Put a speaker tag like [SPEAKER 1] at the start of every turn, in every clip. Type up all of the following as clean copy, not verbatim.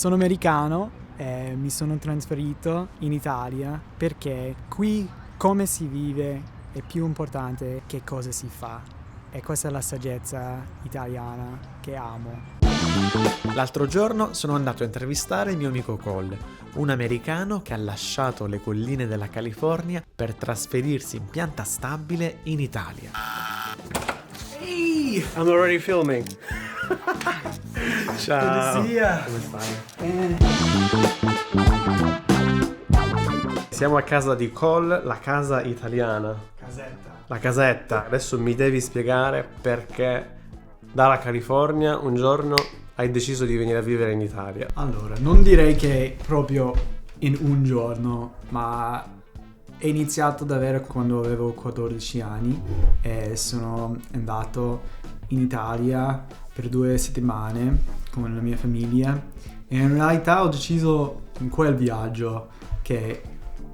[SPEAKER 1] Sono americano e mi sono trasferito in Italia perché qui come si vive è più importante che cosa si fa. E questa è la saggezza italiana che amo.
[SPEAKER 2] L'altro giorno sono andato a intervistare il mio amico Cole, un americano che ha lasciato le colline della California per trasferirsi in pianta stabile in Italia.
[SPEAKER 3] Hey, I'm already filming. Ciao.
[SPEAKER 1] Buonasera.
[SPEAKER 3] Come stai? Siamo a casa di Cole, la casa italiana.
[SPEAKER 1] Casetta.
[SPEAKER 3] La casetta. Adesso mi devi spiegare perché dalla California un giorno hai deciso di venire a vivere in Italia.
[SPEAKER 1] Allora, non direi che proprio in un giorno, ma è iniziato davvero quando avevo 14 anni e sono andato in Italia per 2 settimane con la mia famiglia e in realtà ho deciso in quel viaggio che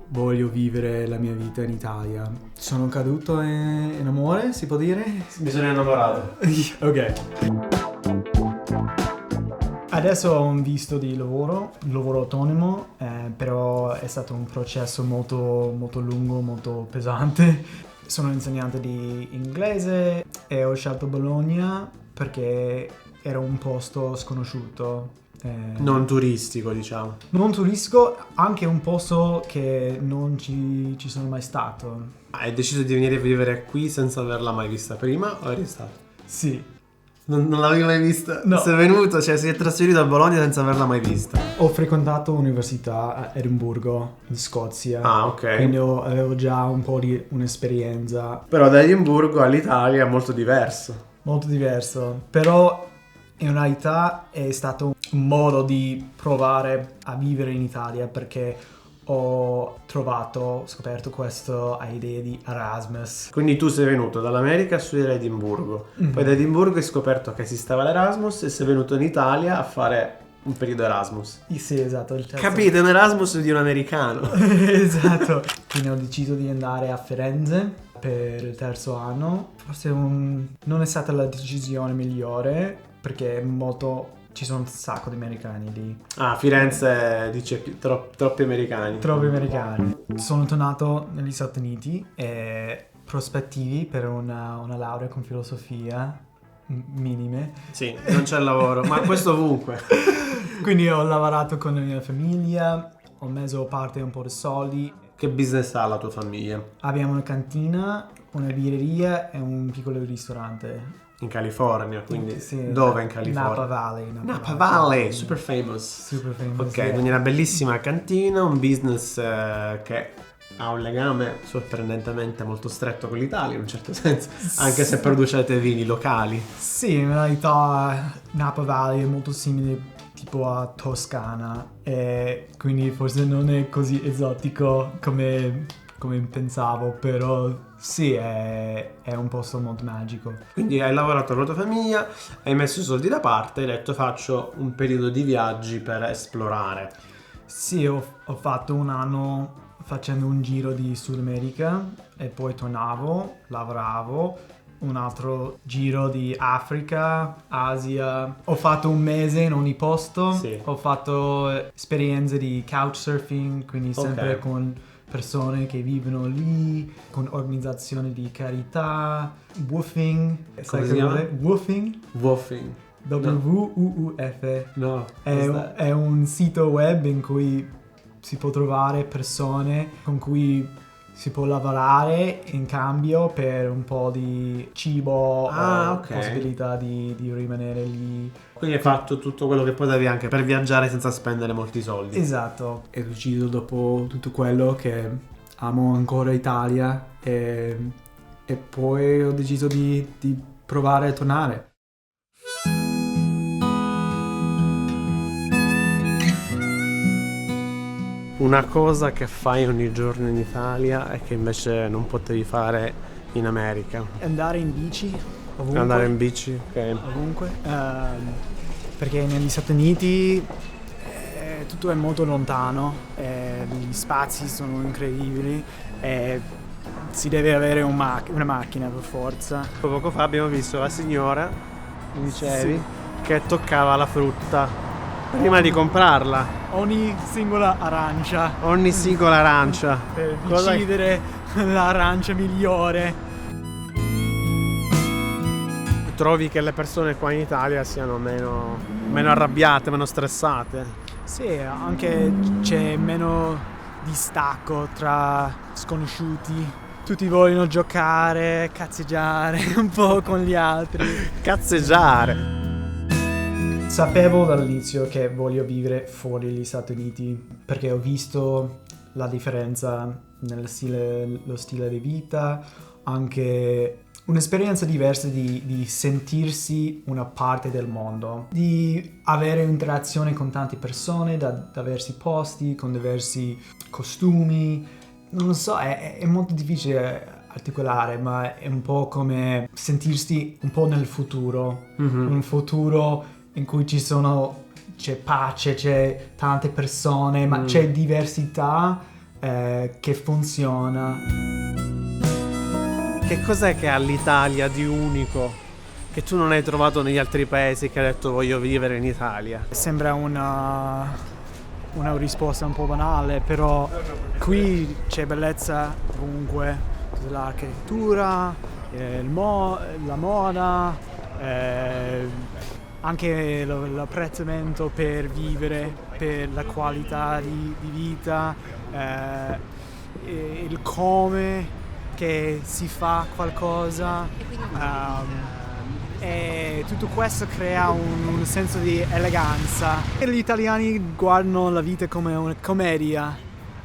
[SPEAKER 1] voglio vivere la mia vita in Italia. Sono caduto in amore, si può dire?
[SPEAKER 3] Mi sono innamorato.
[SPEAKER 1] Ok. Adesso ho un visto di lavoro autonomo, però è stato un processo molto, molto lungo, molto pesante. Sono insegnante di inglese e ho scelto Bologna perché era un posto sconosciuto.
[SPEAKER 3] Non turistico, diciamo.
[SPEAKER 1] Non turistico, anche un posto che non ci sono mai stato.
[SPEAKER 3] Hai deciso di venire a vivere qui senza averla mai vista prima o eri stato?
[SPEAKER 1] Sì.
[SPEAKER 3] Non l'avevi mai vista?
[SPEAKER 1] No.
[SPEAKER 3] Sei venuto, cioè sei trasferito a Bologna senza averla mai vista.
[SPEAKER 1] Ho frequentato l'università a Edimburgo, in Scozia.
[SPEAKER 3] Ah, ok.
[SPEAKER 1] Quindi avevo già un po' di un'esperienza.
[SPEAKER 3] Però da Edimburgo all'Italia è molto diverso.
[SPEAKER 1] Molto diverso, però in realtà è stato un modo di provare a vivere in Italia perché ho scoperto questa idea di Erasmus.
[SPEAKER 3] Quindi tu sei venuto dall'America a studiare a Edimburgo, poi da Edimburgo hai scoperto che esisteva l'Erasmus e sei venuto in Italia a fare un periodo Erasmus.
[SPEAKER 1] Sì, esatto. Il terzo...
[SPEAKER 3] Capite, un Erasmus di un americano.
[SPEAKER 1] Esatto. Quindi ho deciso di andare a Firenze per il terzo anno. Forse non è stata la decisione migliore perché ci sono un sacco di americani lì.
[SPEAKER 3] Ah, Firenze dice troppi americani.
[SPEAKER 1] Troppi americani. Sono tornato negli Stati Uniti e prospettivi per una laurea con filosofia minime.
[SPEAKER 3] Sì, non c'è lavoro, ma questo ovunque.
[SPEAKER 1] Quindi ho lavorato con la mia famiglia, ho messo a parte un po' di soldi.
[SPEAKER 3] Che business ha la tua famiglia?
[SPEAKER 1] Abbiamo una cantina, una birreria e un piccolo ristorante.
[SPEAKER 3] In California, quindi
[SPEAKER 1] Sì,
[SPEAKER 3] dove in California?
[SPEAKER 1] Napa Valley.
[SPEAKER 3] Napa Valley, super famous.
[SPEAKER 1] Super famous.
[SPEAKER 3] Ok,
[SPEAKER 1] yeah.
[SPEAKER 3] quindi una bellissima cantina, un business che ha un legame sorprendentemente molto stretto con l'Italia in un certo senso, anche se producete vini locali.
[SPEAKER 1] Sì, in realtà Napa Valley è molto simile tipo a Toscana e quindi forse non è così esotico come pensavo, però sì, è un posto molto magico.
[SPEAKER 3] Quindi hai lavorato con la tua famiglia, hai messo i soldi da parte e hai detto faccio un periodo di viaggi per esplorare.
[SPEAKER 1] Sì, ho fatto un anno facendo un giro di Sud America e poi tornavo, lavoravo, un altro giro di Africa, Asia. Ho fatto un mese in ogni posto,
[SPEAKER 3] Sì.
[SPEAKER 1] Ho fatto esperienze di couchsurfing, quindi sempre con persone che vivono lì, con organizzazioni di carità, woofing.
[SPEAKER 3] Come si chiama?
[SPEAKER 1] Woofing?
[SPEAKER 3] Woofing.
[SPEAKER 1] W-U-U-F.
[SPEAKER 3] No.
[SPEAKER 1] È un sito web in cui si può trovare persone con cui si può lavorare in cambio per un po' di cibo o possibilità di rimanere lì.
[SPEAKER 3] Quindi hai fatto tutto quello che potevi anche per viaggiare senza spendere molti soldi.
[SPEAKER 1] Esatto. Ho deciso dopo tutto quello che amo ancora Italia e poi ho deciso di provare a tornare.
[SPEAKER 3] Una cosa che fai ogni giorno in Italia e che invece non potevi fare in America.
[SPEAKER 1] Andare in bici ovunque.
[SPEAKER 3] Andare in bici, ok.
[SPEAKER 1] Ovunque. Perché negli Stati Uniti tutto è molto lontano, gli spazi sono incredibili e si deve avere una macchina per forza.
[SPEAKER 3] Poco fa abbiamo visto la signora, mi dicevi,
[SPEAKER 1] Sì.
[SPEAKER 3] che toccava la frutta prima di comprarla.
[SPEAKER 1] Ogni singola arancia.
[SPEAKER 3] Ogni singola arancia.
[SPEAKER 1] Per decidere l'arancia migliore.
[SPEAKER 3] Trovi che le persone qua in Italia siano meno arrabbiate, meno stressate?
[SPEAKER 1] Sì, anche c'è meno distacco tra sconosciuti. Tutti vogliono giocare, cazzeggiare un po' con gli altri.
[SPEAKER 3] Cazzeggiare!
[SPEAKER 1] Sapevo dall'inizio che voglio vivere fuori gli Stati Uniti perché ho visto la differenza nello stile di vita, anche un'esperienza diversa di sentirsi una parte del mondo, di avere interazione con tante persone, da diversi posti, con diversi costumi. Non lo so, è molto difficile articolare, ma è un po' come sentirsi un po' nel futuro, un futuro in cui c'è pace, c'è tante persone, ma c'è diversità che funziona.
[SPEAKER 3] Che cos'è che ha l'Italia di unico che tu non hai trovato negli altri paesi che hai detto voglio vivere in Italia?
[SPEAKER 1] Sembra una risposta un po' banale, però qui c'è bellezza ovunque, l'architettura, la moda, anche l'apprezzamento per vivere, per la qualità di vita, il come che si fa qualcosa, e tutto questo crea un senso di eleganza. Gli italiani guardano la vita come una commedia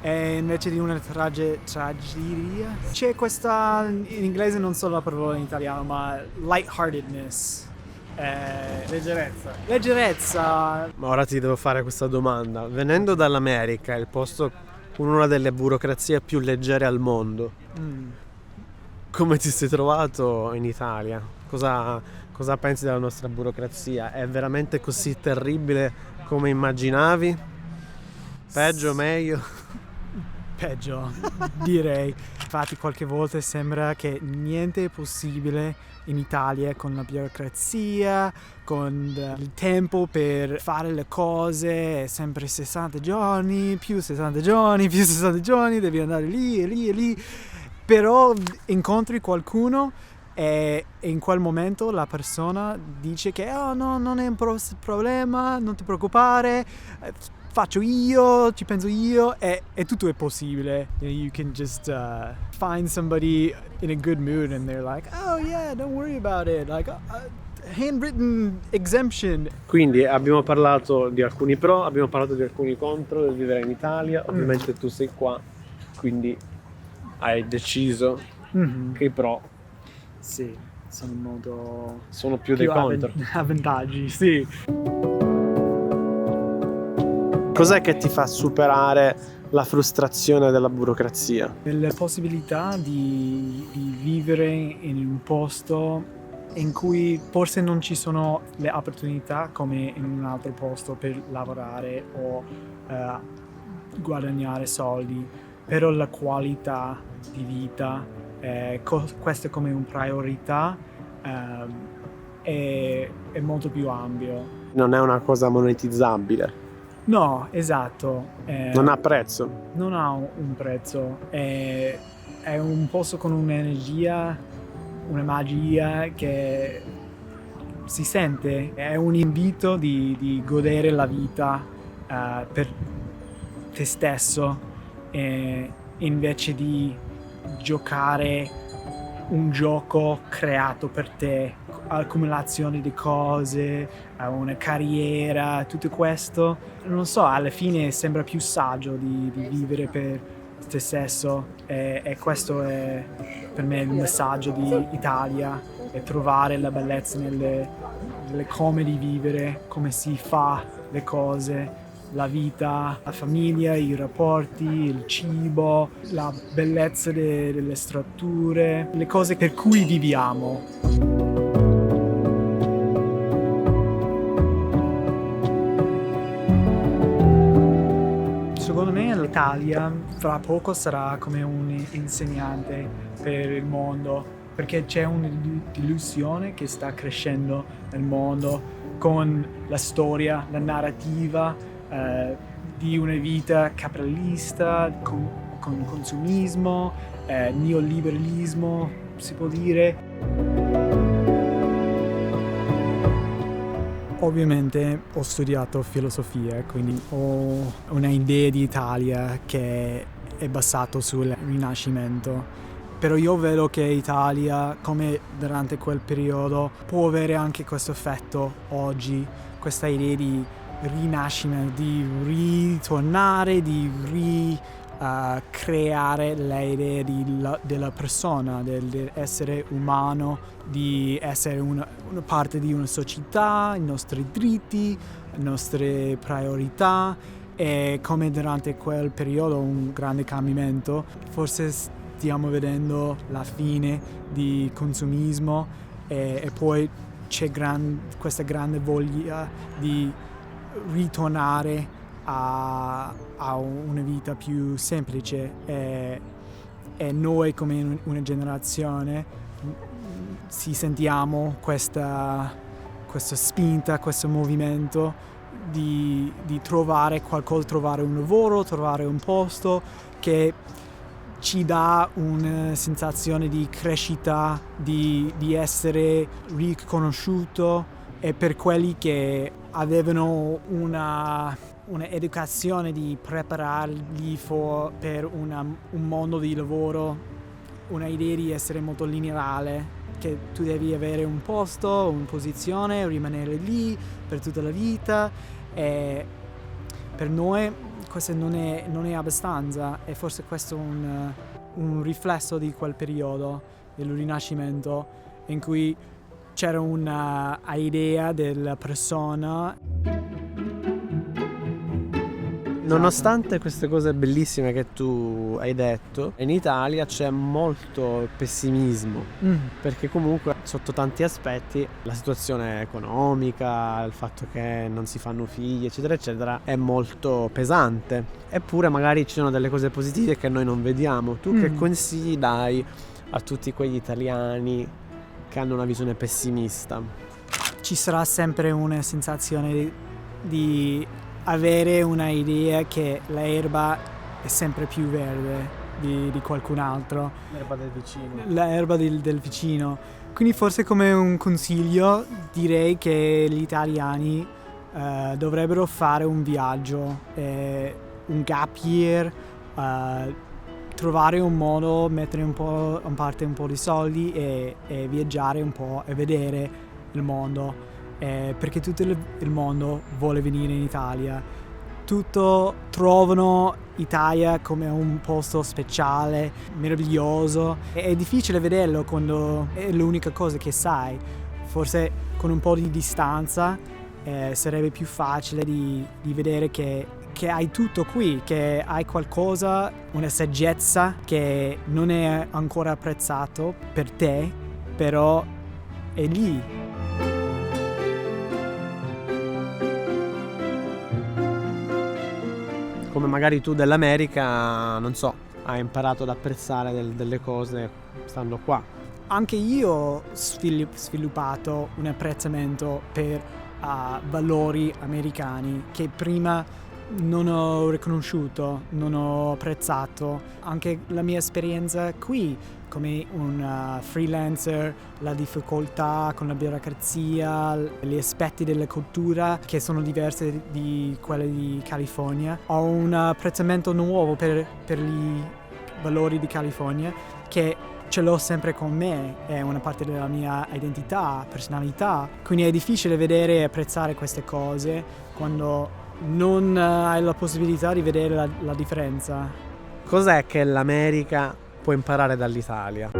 [SPEAKER 1] invece di una tragedia. C'è questa, in inglese non so la parola in italiano, ma lightheartedness. Leggerezza.
[SPEAKER 3] Ma ora ti devo fare questa domanda. Venendo dall'America, il posto con una delle burocrazie più leggere al mondo, come ti sei trovato in Italia? Cosa pensi della nostra burocrazia? È veramente così terribile come immaginavi? Peggio, meglio?
[SPEAKER 1] Peggio, direi. Infatti qualche volta sembra che niente è possibile in Italia con la burocrazia, con il tempo per fare le cose, è sempre 60 giorni, più 60 giorni, più 60 giorni, devi andare lì e lì e lì. Però incontri qualcuno e in quel momento la persona dice che no, non è un problema, non ti preoccupare, faccio io, ci penso io, e tutto è possibile. You can just find somebody in a good mood and they're like, oh yeah, don't worry about it, like handwritten exemption.
[SPEAKER 3] Quindi abbiamo parlato di alcuni pro, abbiamo parlato di alcuni contro del vivere in Italia. Ovviamente tu sei qua, quindi hai deciso che i pro sono più dei contro.
[SPEAKER 1] Avvantaggi, sì.
[SPEAKER 3] Cos'è che ti fa superare la frustrazione della burocrazia?
[SPEAKER 1] La possibilità di vivere in un posto in cui forse non ci sono le opportunità come in un altro posto per lavorare o guadagnare soldi, però la qualità di vita, questo come una priorità, è molto più ampio.
[SPEAKER 3] Non è una cosa monetizzabile.
[SPEAKER 1] No, esatto.
[SPEAKER 3] Non ha prezzo.
[SPEAKER 1] Non ha un prezzo. È un posto con un'energia, una magia che si sente. È un invito di godere la vita per te stesso, invece di giocare un gioco creato per te, accumulazione di cose, una carriera, tutto questo. Non so, alla fine sembra più saggio di vivere per te stesso, e questo è per me il messaggio di Italia, è trovare la bellezza nelle come di vivere, come si fa le cose, la vita, la famiglia, i rapporti, il cibo, la bellezza delle strutture, le cose per cui viviamo. Secondo me l'Italia fra poco sarà come un insegnante per il mondo, perché c'è un'illusione che sta crescendo nel mondo con la storia, la narrativa di una vita capitalista, con consumismo, neoliberalismo, si può dire. Ovviamente ho studiato filosofia, quindi ho una idea di Italia che è basato sul Rinascimento. Però io vedo che Italia, come durante quel periodo, può avere anche questo effetto oggi, questa idea di rinascimento, di ritornare, di creare l'idea della persona, dell'essere umano, di essere una parte di una società, i nostri diritti, le nostre priorità. E come durante quel periodo un grande cambiamento, forse stiamo vedendo la fine di consumismo e poi c'è questa grande voglia di ritornare a una vita più semplice e noi come una generazione si sentiamo questa spinta, questo movimento di trovare qualcosa, trovare un lavoro, trovare un posto che ci dà una sensazione di crescita, di essere riconosciuto, e per quelli che avevano una educazione di prepararli per un mondo di lavoro, una idea di essere molto lineare, che tu devi avere un posto, una posizione, rimanere lì per tutta la vita, e per noi questo non è abbastanza, e forse questo è un riflesso di quel periodo del Rinascimento in cui c'era una idea della persona.
[SPEAKER 3] Nonostante queste cose bellissime che tu hai detto, in Italia c'è molto pessimismo, perché comunque sotto tanti aspetti la situazione economica, il fatto che non si fanno figli, eccetera eccetera, è molto pesante. Eppure magari ci sono delle cose positive che noi non vediamo. Tu che consigli dai a tutti quegli italiani che hanno una visione pessimista?
[SPEAKER 1] Ci sarà sempre una sensazione di avere una idea che l'erba è sempre più verde di qualcun altro.
[SPEAKER 3] L'erba del vicino.
[SPEAKER 1] L'erba del vicino. Quindi forse come un consiglio direi che gli italiani dovrebbero fare un viaggio, un gap year, trovare un modo, mettere un po' in parte un po' di soldi e viaggiare un po' e vedere il mondo. Perché tutto il mondo vuole venire in Italia, trovano Italia come un posto speciale, meraviglioso. È difficile vederlo quando è l'unica cosa che sai. Forse con un po' di distanza sarebbe più facile di vedere che hai tutto qui, che hai qualcosa, una saggezza che non è ancora apprezzato per te, però è lì.
[SPEAKER 3] Come magari tu dell'America, non so, hai imparato ad apprezzare delle cose stando qua.
[SPEAKER 1] Anche io ho sviluppato un apprezzamento per valori americani che prima non ho riconosciuto, non ho apprezzato. Anche la mia esperienza qui come un freelancer, la difficoltà con la burocrazia, gli aspetti della cultura che sono diversi di quelli di California. Ho un apprezzamento nuovo per i valori di California che ce l'ho sempre con me, è una parte della mia identità, personalità. Quindi è difficile vedere e apprezzare queste cose quando non hai la possibilità di vedere la differenza.
[SPEAKER 3] Cos'è che l'America può imparare dall'Italia?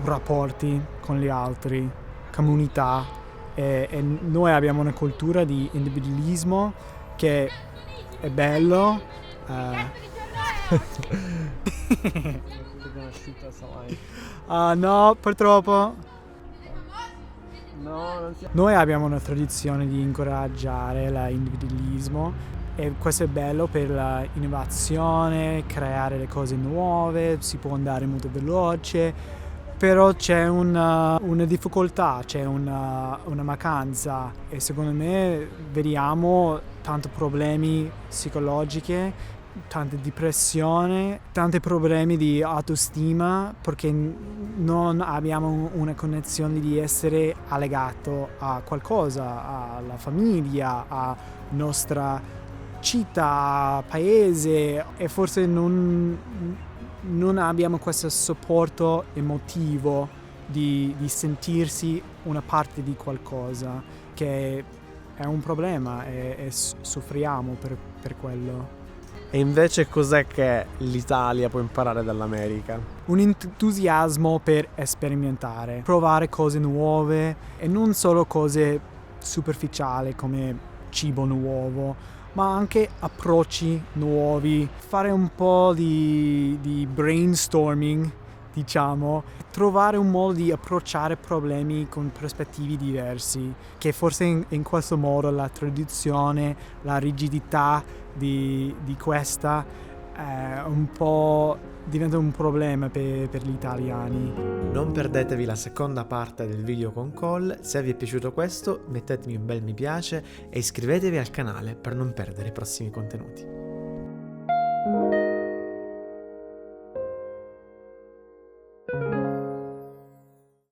[SPEAKER 1] Rapporti con gli altri, comunità, e noi abbiamo una cultura di individualismo che è bello. No, purtroppo. Noi abbiamo una tradizione di incoraggiare l'individualismo e questo è bello per l'innovazione, creare le cose nuove, si può andare molto veloce, Però c'è una difficoltà, c'è una mancanza e secondo me vediamo tanti problemi psicologici, tanta depressione, tanti problemi di autostima perché non abbiamo una connessione di essere allegato a qualcosa, alla famiglia, a nostra città, paese e forse non abbiamo questo supporto emotivo di sentirsi una parte di qualcosa, che è un problema e soffriamo per quello.
[SPEAKER 3] E invece cos'è che l'Italia può imparare dall'America?
[SPEAKER 1] Un entusiasmo per sperimentare, provare cose nuove e non solo cose superficiali come cibo nuovo, ma anche approcci nuovi, fare un po' di brainstorming, diciamo, trovare un modo di approcciare problemi con prospettive diversi, che forse in questo modo la tradizione, la rigidità di questa un po' diventa un problema per gli italiani.
[SPEAKER 2] Non perdetevi la seconda parte del video con Cole. Se vi è piaciuto questo, mettetemi un bel mi piace e iscrivetevi al canale per non perdere i prossimi contenuti.